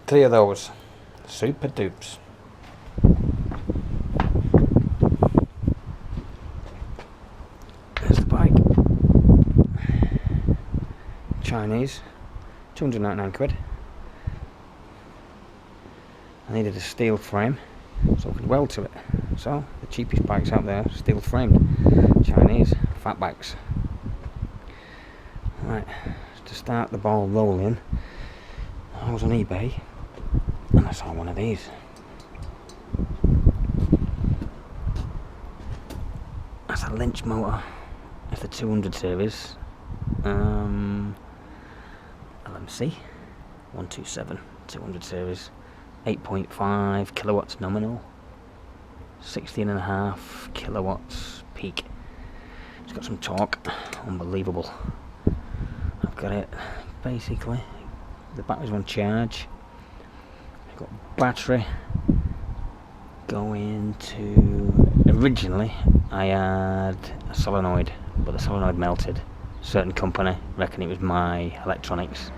3 of those. Super dupes. There's the bike. Chinese. 299 quid. I needed a steel frame so I could weld to it. So the cheapest bikes out there, steel framed. Chinese fat bikes. Right, to start the ball rolling, I was on eBay and I saw one of these. That's a Lynch motor. It's the 200 series. LMC 127 200 series. 8.5 kilowatts nominal. 16.5 kilowatts peak. It's got some torque. Unbelievable. I've got it. Basically, the battery's on charge. I've got battery going to. Originally, I had a solenoid, but the solenoid melted. Certain company reckon it was my electronics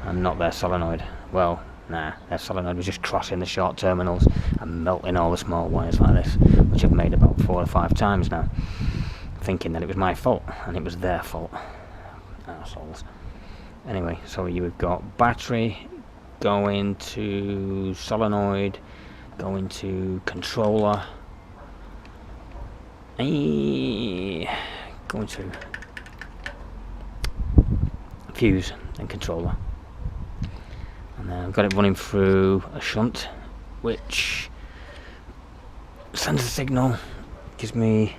and not their solenoid. Well, nah, their solenoid was just crossing the short terminals and melting all the small wires like this, which I've made about 4 or 5 times now, thinking that it was my fault, and it was their fault. Assholes. Anyway, so you've got battery going to solenoid, going to controller, going to fuse and controller. And then I've got it running through a shunt, which sends a signal, gives me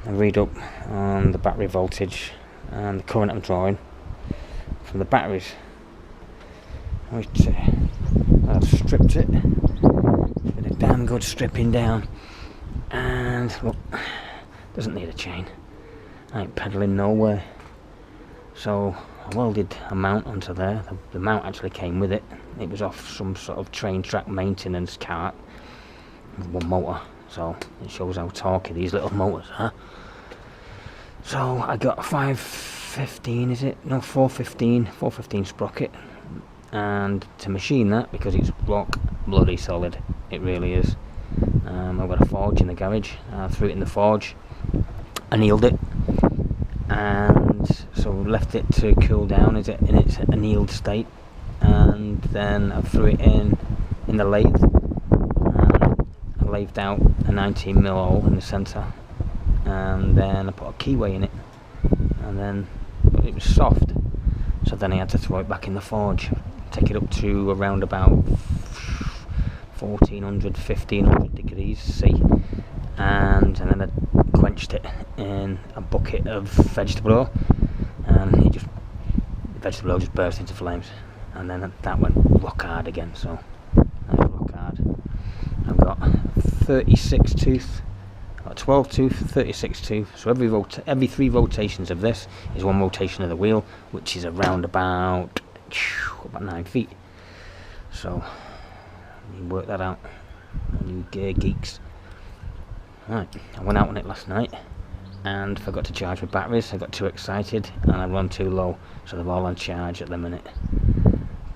a read up on the battery voltage and the current I'm drawing from the batteries, which I've stripped it. Did a damn good stripping down, and look, doesn't need a chain. I ain't pedaling nowhere. So I welded a mount onto there. The mount actually came with it. It was off some sort of train track maintenance cart with one motor, so it shows how torquey these little motors are. So I got a 515, is it? No, 415 sprocket, and to machine that, because it's rock bloody solid, it really is. I've got a forge in the garage. I threw it in the forge, annealed it, and so left it to cool down in its annealed state, and then I threw it in the lathe, and I lathed out a 19mm hole in the centre, and then I put a keyway in it, and then, but it was soft, so then I had to throw it back in the forge, take it up to around about 1500 degrees C, and then I quenched it in a bucket of vegetable oil, and the vegetable oil just burst into flames, and then that went rock hard again. So that's rock hard. I've got 36 tooth, I've got 12 tooth, 36 tooth, so every 3 rotations of this is 1 rotation of the wheel, which is around about 9 feet. So you work that out, you gear geeks. Right, I went out on it last night and forgot to charge my batteries. I got too excited and I run too low, so they're all on charge at the minute.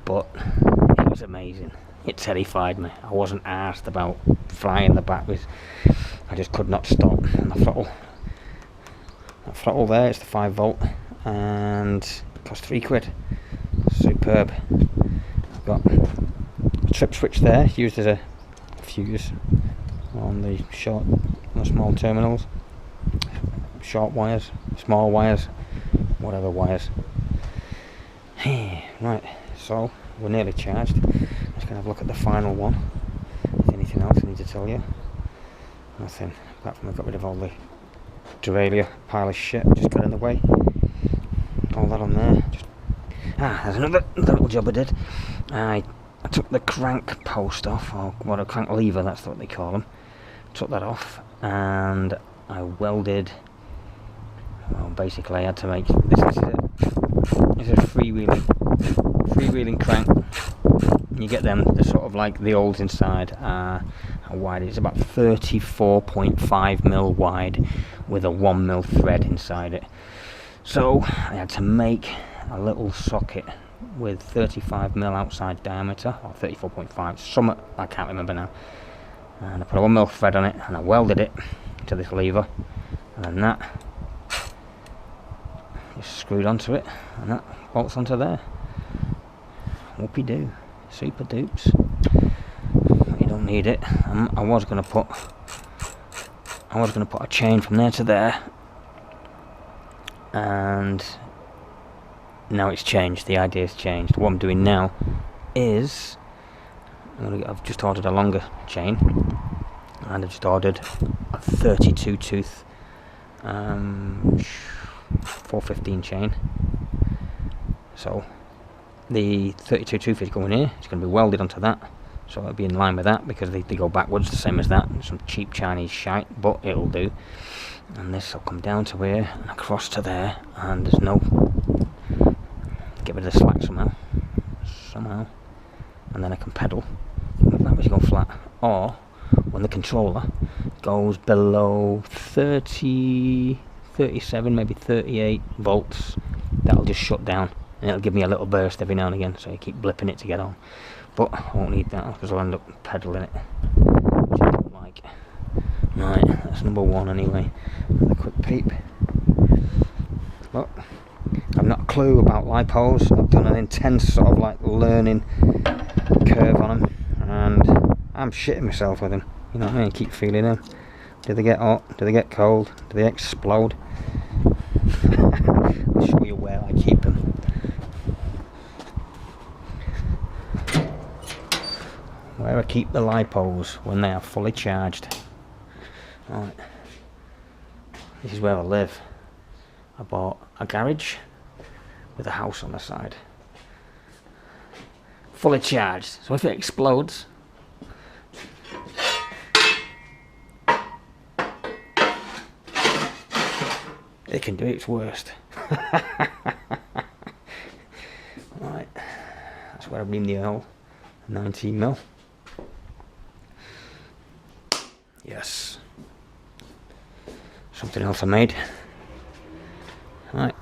But it was amazing. It terrified me. I wasn't arsed about frying the batteries. I just could not stop. And the throttle there is the 5 volt and it cost £3. Superb. I've got a trip switch there, used as a fuse on the small terminals, short wires, small wires, whatever wires. Right, so we're nearly charged. I'm just going to have a look at the final one. If anything else I need to tell you? Nothing, apart from I've got rid of all the derailleur pile of shit, just got in the way. All that on there. There's another little job I did. I took the crank post off, or what, a crank lever, that's what they call them. Took that off and I welded, well, basically I had to make, this is a freewheeling crank. You get them, they're sort of like the olds inside. How wide? It's about 34.5mm wide with a 1mm thread inside it. So I had to make a little socket with 35mm outside diameter, or 34.5, some, I can't remember now. And I put a 1mm thread on it, and I welded it to this lever, and then that is screwed onto it, and that bolts onto there. Whoopie doo, super dupes. But you don't need it. I was gonna put a chain from there to there, and now it's changed. The idea's changed. What I'm doing now is I've just ordered a longer chain, and I've just ordered a 32 tooth 415 chain. So the 32 tooth is going here. It's going to be welded onto that, so it'll be in line with that, because they go backwards the same as that. Some cheap Chinese shite, but it'll do. And this will come down to here and across to there, and there's no, get rid of the slack somehow, and then I can pedal when the batteries go flat, or when the controller goes below 30, 37, maybe 38 volts, that'll just shut down, and it'll give me a little burst every now and again, so you keep blipping it to get on. But I won't need that, because I'll end up pedaling it, which I don't like. Right, that's number one anyway. A quick peep. Look, I've not a clue about lipos. I've done an intense sort of like learning curve on them, and I'm shitting myself with them. You know what I mean? Keep feeling them. Do they get hot? Do they get cold? Do they explode? I'll show you where I keep them. Where I keep the lipos when they are fully charged. Right. This is where I live. I bought a garage with a house on the side, fully charged, so if it explodes, it can do its worst. Right, that's where I bring the old 19mm. Yes, something else I made. Right.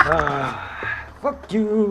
Fuck you.